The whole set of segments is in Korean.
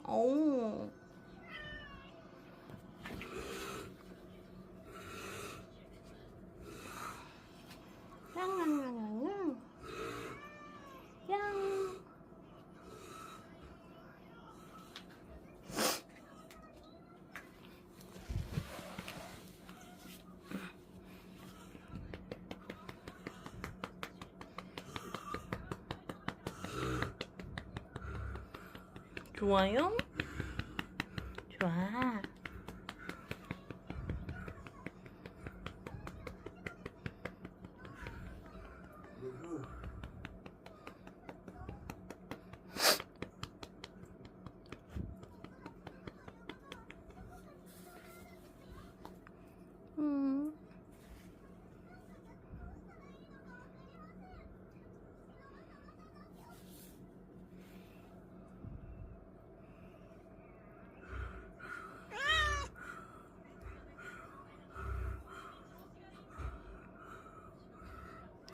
어우. 냥냥냥냥냥. 냥. 좋아요? 좋아.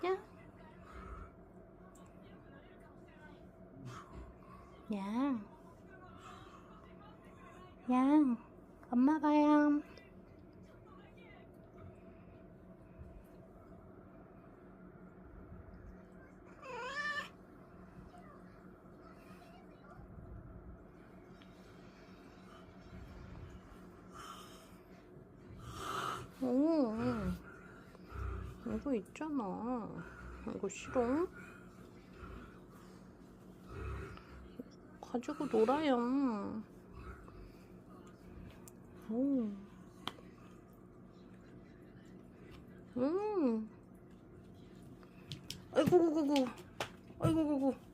야. 양. 양. 엄마 봐요. 오. 이거 있잖아. 이거 싫어? 가지고 놀아요. 오. 아이고, 아이고, 아이고, 아이고, 아이고.